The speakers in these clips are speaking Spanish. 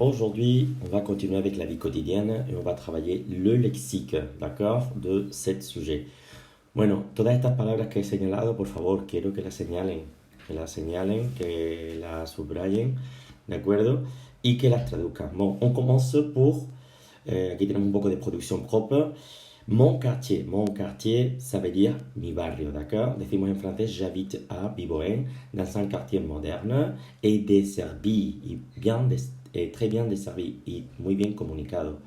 Aujourd'hui, on va continuer avec la vie quotidienne et on va travailler le lexique, d'accord, de ce sujet. Bueno, todas estas palabras que he señalado, por favor, quiero que las subrayen, ¿de acuerdo? Y que las traduzcan. Bon, on commence pour, aquí tenemos un poco de producción propia. Mon quartier, ça veut dire mi barrio, d'accord? Decimos en français, j'habite à Biboen, dans un quartier moderne et desservi, et très bien desservi y muy bien comunicado.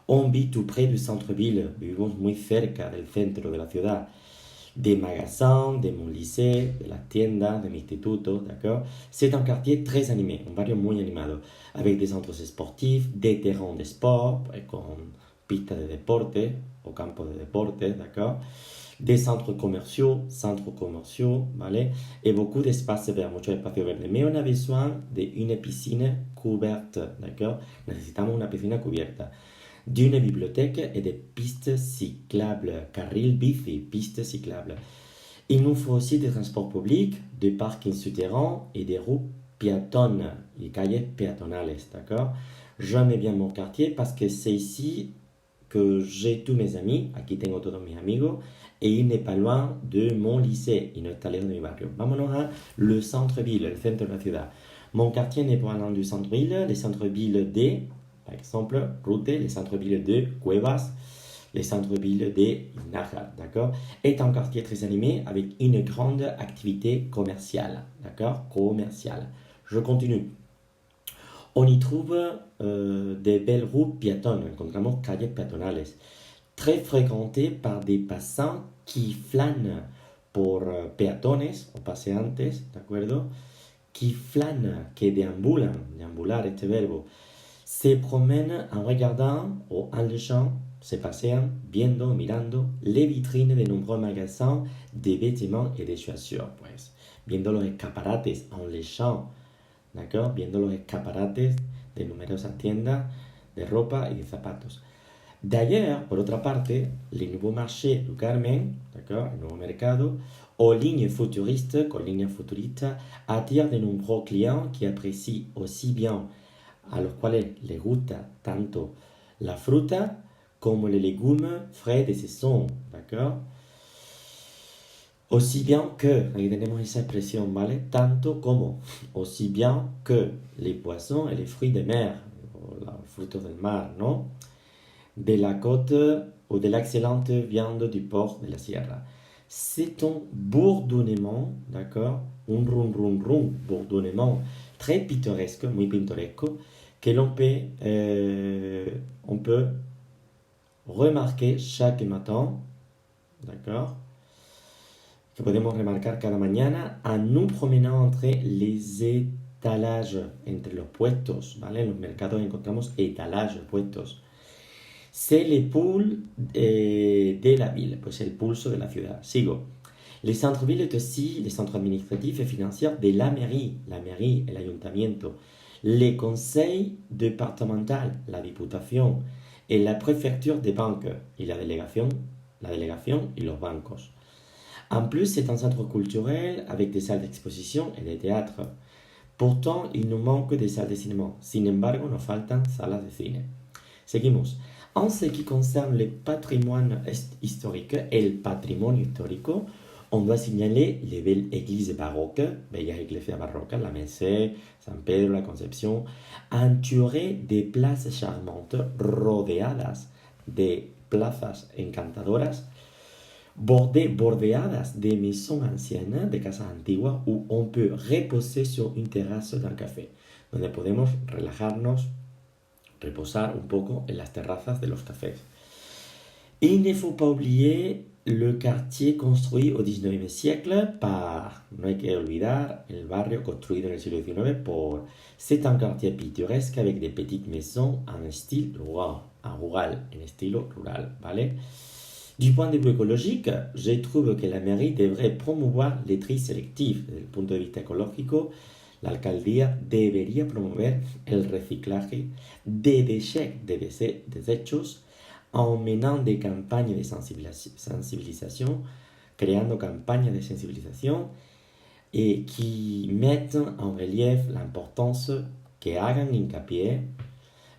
On vit tout près du centre-ville, vivimos muy cerca del centro de la ciudad. Des magasins, de mon lycée, de la tienda, de mi instituto, d'accord? C'est un quartier très animé, un barrio muy animado, avec des centres sportifs, des terrains de sport, con pistas de deporte o campos de deporte, d'accord? Des centres commerciaux, ¿vale? Et beaucoup d'espaces verts, mucho espacio verde. Mais on a besoin d'une piscine couverte, d'accord? Necesitamos una piscina cubierta. D'une bibliothèque et des pistes cyclables, carril bici, pistes cyclables. Il nous faut aussi des transports publics, des parkings souterrains et des rues piétonnes, les calles péatonales, d'accord? J'aime bien mon quartier parce que c'est ici que j'ai tous mes amis, aquí tengo todos mis amigos, et il n'est pas loin de mon lycée, il no está lejos de mi barrio. Vámonos a le centre-ville, le centre de la ciudad. Mon quartier n'est pas loin du centre-ville, les centres-villes de, par exemple, Rute, les centres-villes de Cuevas, les centres-villes de Nájar, d'accord, est un quartier très animé avec une grande activité commerciale, d'accord, commerciale. Je continue. On y trouve des belles rues piétonnes, encontramos calles peatonales, très fréquentées par des passants qui flânent por peatones o paseantes, ¿de acuerdo? Qui flânent, que deambulan, deambular este verbo, se promènent en regardant o en léchant, se pasean, viendo, mirando les vitrines de nombreux magasins de vêtements et de chaussures, pues, viendo los escaparates en léchant, d'accord, viendo los escaparates de numerosas tiendas de ropa y de zapatos. D'ailleurs, por otra parte, les nouveaux marchés du Carmen, d'accord, el nuevo mercado, aux lignes futuristes, con líneas futuristas, attirent de nombreux clients qui apprécient aussi bien a los cuales les gusta tanto la fruta como les légumes frais de saison, d'accord? Aussi bien que, aquí tenemos esa expresión, ¿vale? Tanto como, aussi bien que les poissons et les fruits de mer, los frutos del mar, ¿no? De la côte ou de l'excellente viande du port de la sierra. C'est un bourdonnement, d'accord? Un rum, bourdonnement très pittoresque, muy pintoresco, que on peut remarquer chaque matin, d'accord? Que podemos remarcar cada mañana en nous promenant entre les étalages, entre los puestos, ¿vale? En los mercados encontramos étalages, puestos. C'est le pouls de la ville, pues el pulso de la ciudad. Sigo. Les centres-villes est aussi les centres administratifs et financiers de la mairie, el ayuntamiento, les conseils départementaux, la diputación, et la préfecture des banques, y la delegación y los bancos. En plus, c'est un centre culturel avec des salles d'exposition et des théâtres. Pourtant, il nous manque des salles de cinéma. Sin embargo, nos faltan salas de cine. Seguimos. En ce qui concerne le patrimoine historique, el patrimonio histórico, on doit signaler les belles églises baroques, bellas iglesias barrocas, la Merced, San Pedro, la Concepción, entourées de plazas charmantes, rodeadas de plazas encantadoras, bordeadas de maisons anciennes, de casas antiguas, où on peut reposer sur une terrasse d'un café, donde podemos relajarnos, reposar un poco en las terrazas de los cafés. Il ne faut pas oublier le quartier construit au XIXe siècle par, no hay que olvidar, el barrio construido en el siglo XIX por, c'est un quartier pittoresque avec des petites maisons en style rural, en estilo rural, ¿vale? Du point de vue écologique, je trouve que la mairie devrait promouvoir les tri sélectifs. Desde el punto de vista ecológico, la alcaldía debería promover el reciclaje de déchets, de desechos, en menant des campagnes de sensibilisation, creando campagnes de sensibilisation et qui mettent en relief l'importance que hagan hincapié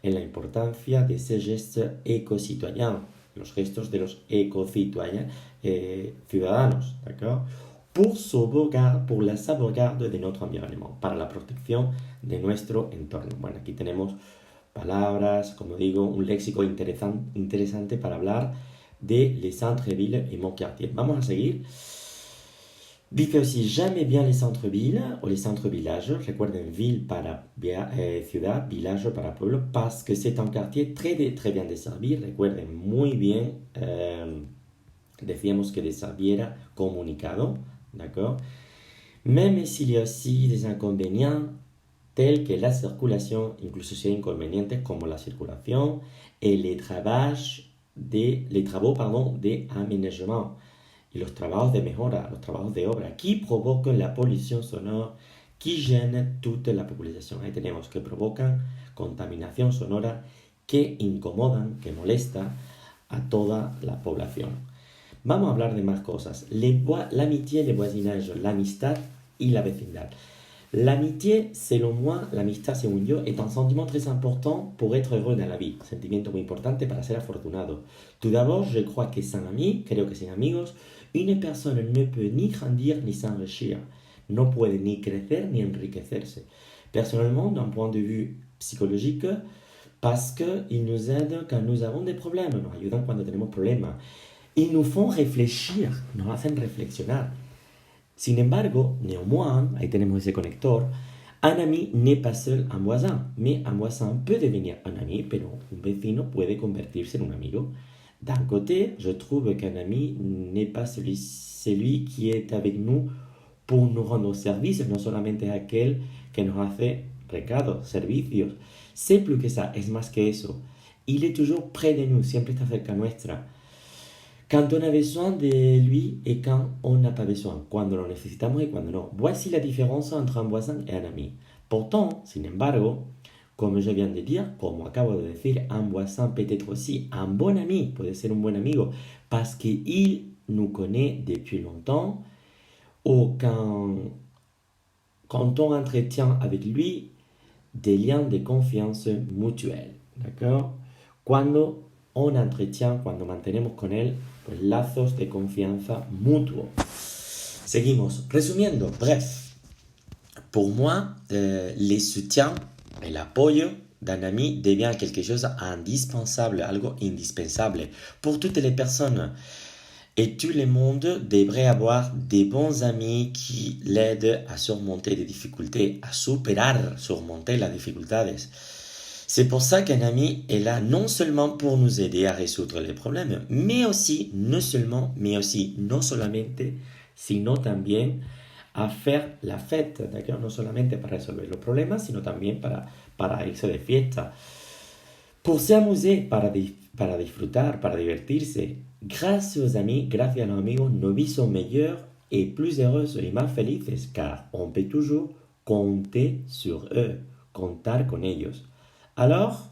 en la importancia de ces gestes éco-citoyens, los gestos de los éco-citoyens ciudadanos, d'accord? Pour la sauvegarde de notre environnement, para la protección de nuestro entorno. Bueno, aquí tenemos palabras, como digo, un léxico interesante para hablar de les centres-villes et mon quartier. Vamos a seguir. Dice aussi, j'aime bien les centres-villes o les centres-villages. Recuerden, ville para ciudad, village para pueblo, parce que c'est un quartier très bien desservi. Recuerden, muy bien, decíamos que desserviera comunicado, d'accord? Même s'il y a aussi des inconvénients, tels que la circulación, incluso si hay inconvenientes como la circulación, et les travaux de aménagement, y los trabajos de mejora, los trabajos de obra, qui provocan la pollution sonore, qui gênent toute la population. Ahí tenemos que provocan contaminación sonora, que incomodan, que molesta a toda la población. Vamos a hablar de más cosas. L'amitié, le voisinage, l'amistad y la vecindad. L'amitié, selon moi, l'amistad, según yo, est un sentiment très important pour être heureux dans la vie. Sentimiento muy importante para ser afortunado. Tout d'abord, je crois que sans amis, creo que sin amigos, une personne ne peut ni grandir ni s'enrichir. No puede ni crecer ni enriquecerse. Personnellement, d'un point de vue psychologique, parce qu'ils nous aident quand nous avons des problèmes, nos ayudan cuando tenemos problemas. Ils nous font réfléchir, nos hacen reflexionar. Sin embargo, néanmoins, ahí tenemos ese conector, un ami n'est pas seul un voisin, mais un voisin peut devenir un ami, pero un vecino puede convertirse en un amigo. D'un côté, je trouve qu'un ami n'est pas celui qui est avec nous pour nous rendre service, no solamente aquel que nos hace recados, servicios. C'est plus que ça, es más que eso. Il est toujours près de nous, siempre está cerca nuestra. Quand on a besoin de lui et quand on n'a pas besoin. Cuando lo necesitamos y cuando no. Voici la différence entre un voisin et un ami. Pourtant, sin embargo, como je viens de dire, como acabo de decir, un voisin peut être aussi un bon ami, puede ser un buen amigo, parce qu'il nous connaît depuis longtemps, ou quand on entretient avec lui des liens de confiance mutuelle. D'accord? Cuando on entretient, cuando mantenemos con él, pues lazos de confianza mutuo. Seguimos. Resumiendo, bref. Pour moi, les soutiens, el apoyo d'un ami devient quelque chose d'indispensable, algo indispensable pour toutes les personnes. Et tout le monde devrait avoir des bons amis qui l'aident à surmonter des difficultés, à surmonter las dificultades. C'est pour ça qu'un ami est là non seulement pour nous aider à résoudre les problèmes, mais aussi, non solamente, sino también a faire la fête, d'accord? No solamente para resolver los problemas, sino también para irse de fiesta. Pour s'amuser, para disfrutar, para divertirse. Grâce aux amis, gracias a los amigos, nos vies sont meilleures et plus heureuses y más felices, car on peut toujours compter sur eux, contar con ellos. Alors,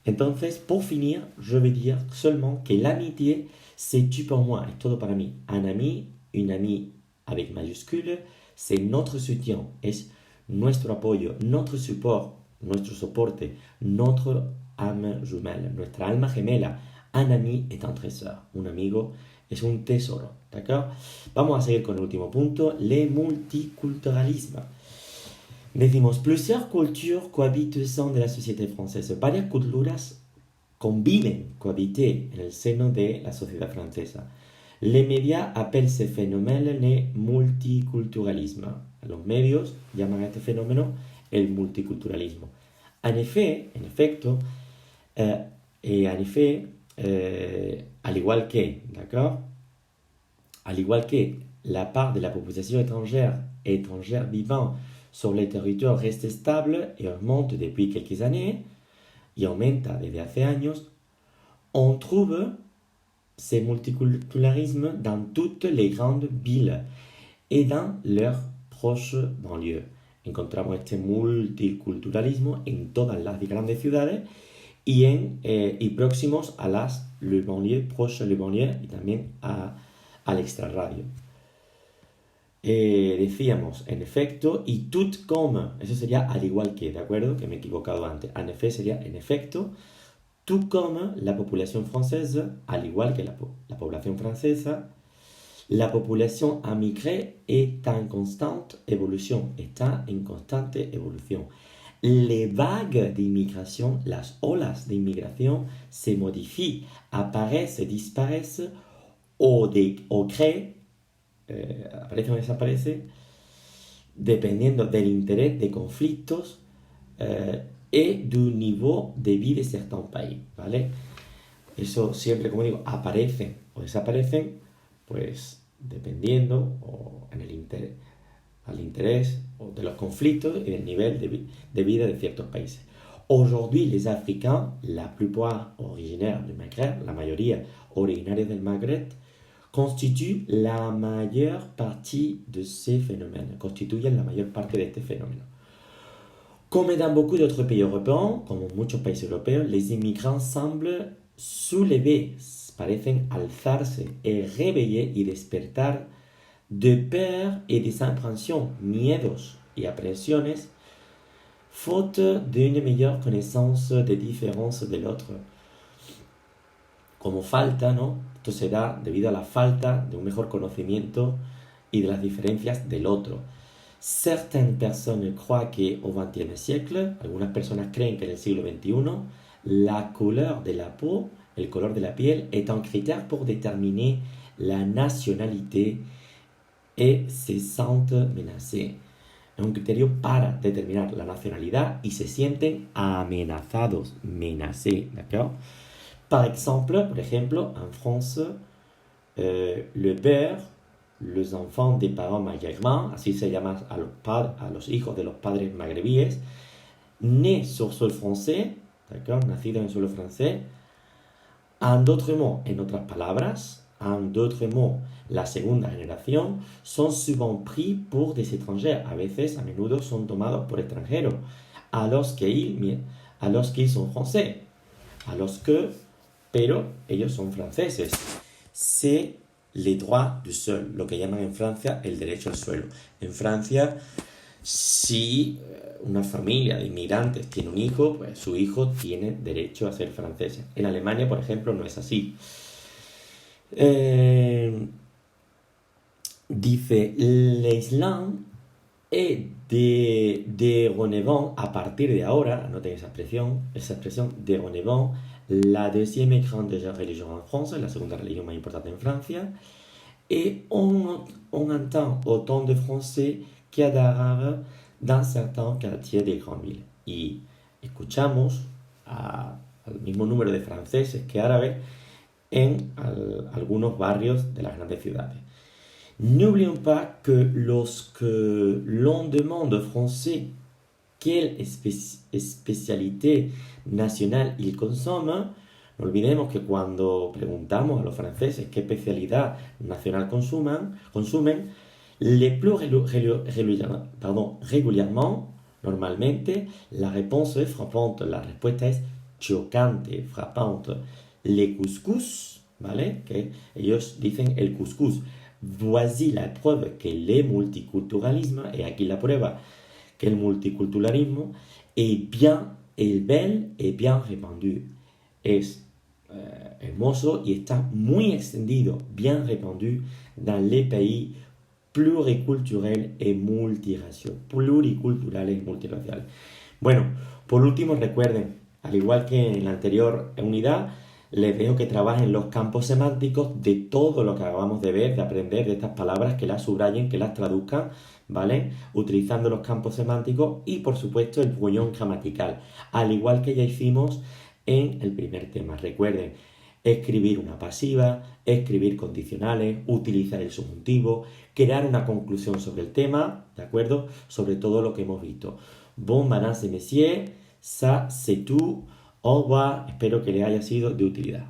entonces, pour finir, je vais dire seulement que l'amitié, c'est tout pour moi, es todo para mí. Un ami, une amie avec majuscule, c'est notre soutien, es nuestro apoyo, notre support, nuestro soporte, notre âme jumelle, nuestra alma gemela. Un ami est un trésor, un amigo es un tesoro, d'accord? Vamos a seguir con el último punto, le multiculturalisme. Decimos, plusieurs cultures cohabitent au sein de la société française. Varias culturas cohabiten en el seno de la sociedad francesa. Les médias appellent ce phénomène le multiculturalisme. Los medios llaman a este fenómeno el multiculturalismo. En efecto, al igual que, d'accord? Al igual que la part de la population étrangère vivant sur les territoires reste stable et augmente depuis quelques années, y aumenta desde hace años, on trouve ce multiculturalisme dans toutes les grandes villes et dans leurs proches banlieues. Encontramos este multiculturalismo en todas las grandes ciudades y próximos a le banlieue, proches le banlieue y también al extrarradio. decíamos en efecto y tout comme, eso sería al igual que, ¿de acuerdo? Que me he equivocado antes. En effet sería en efecto, tout comme la población française, al igual que la población francesa, la población immigrée est en constante évolution, está en constante evolución. Les vagues d'immigration, las olas de inmigración, se modifient, apparaissent, disparaissent o créent, aparece o desaparece, dependiendo del interés de conflictos et du niveau de vie de certains pays, ¿vale? Eso siempre, como digo, aparecen o desaparecen, pues dependiendo o en el interés, al interés de los conflictos y del nivel de vida de ciertos países. Aujourd'hui, les Africains, la plupart originaires du Maghreb, la mayoría originarios del Magreb, constituent la mayor partie de ces phénomènes, constituyen la mayor parte de este fenómeno. Comme dans beaucoup d'autres pays européens, como en muchos países europeos, les immigrants semblent soulever, parecen alzarse, réveiller y despertar de peur et des appréhensions, miedos y aprensiones, faute d'une meilleure connaissance des différences de l'autre. Como falta, ¿no? Esto se da debido a la falta de un mejor conocimiento y de las diferencias del otro. Certaines personnes croient qu'au XXe siècle, algunas personas creen que en el siglo XXI, la couleur de la peau, el color de la piel, est un critère pour déterminer la nationalité et se sentent menacés. Es un criterio para determinar la nacionalidad y se sienten amenazados, menacés, ¿d'accord? Par exemple, en France, le père, los enfants des parents maghrébins, así se llama a los hijos de los padres magrebíes, nés sur sol français, ¿d'accord? Nacidos en suelo francés. En d'autres mots, en otras palabras, en d'autres mots, la segunda generación son souvent pris pour des étrangers. A veces, a menudo, son tomados por extranjeros. Alors qu'ils sont français. Pero ellos son franceses. C'est les droits du sol, lo que llaman en Francia el derecho al suelo. En Francia, si una familia de inmigrantes tiene un hijo, pues su hijo tiene derecho a ser francés. En Alemania, por ejemplo, no es así. Dice, l'Islam est de Renévent, a partir de ahora, anoten esa expresión, de Renévent, la deuxième grande religion en France, la segunda religión más importante en Francia, et on entend autant de Français qu'il y a d'Arabes dans certains quartiers des grandes villes. Y escuchamos al mismo número de franceses que árabes en algunos barrios de las grandes ciudades. N'oublions pas que lorsque l'on demande aux Français quelle especialité nacional ils consomment, no olvidemos que cuando preguntamos a los franceses qué especialidad nacional consumen, les plus régulièrement, normalmente, la réponse est frappante. La respuesta es chocante, frappante. Les couscous, ¿vale? Que ellos dicen el couscous. Voici la preuve que le multiculturalisme, et aquí la prueba que el multiculturalismo est bel et bien répandu. Es hermoso y está muy extendido, bien répandu dans les pays pluriculturales et multiraciales. Bueno, por último recuerden, al igual que en la anterior unidad, les dejo que trabajen los campos semánticos de todo lo que acabamos de ver, de aprender de estas palabras, que las subrayen, que las traduzcan, ¿vale? Utilizando los campos semánticos y, por supuesto, el puñón gramatical, al igual que ya hicimos en el primer tema. Recuerden, escribir una pasiva, escribir condicionales, utilizar el subjuntivo, crear una conclusión sobre el tema, ¿de acuerdo? Sobre todo lo que hemos visto. Bon, madame et messieurs, ça c'est tout. Au revoir, espero que les haya sido de utilidad.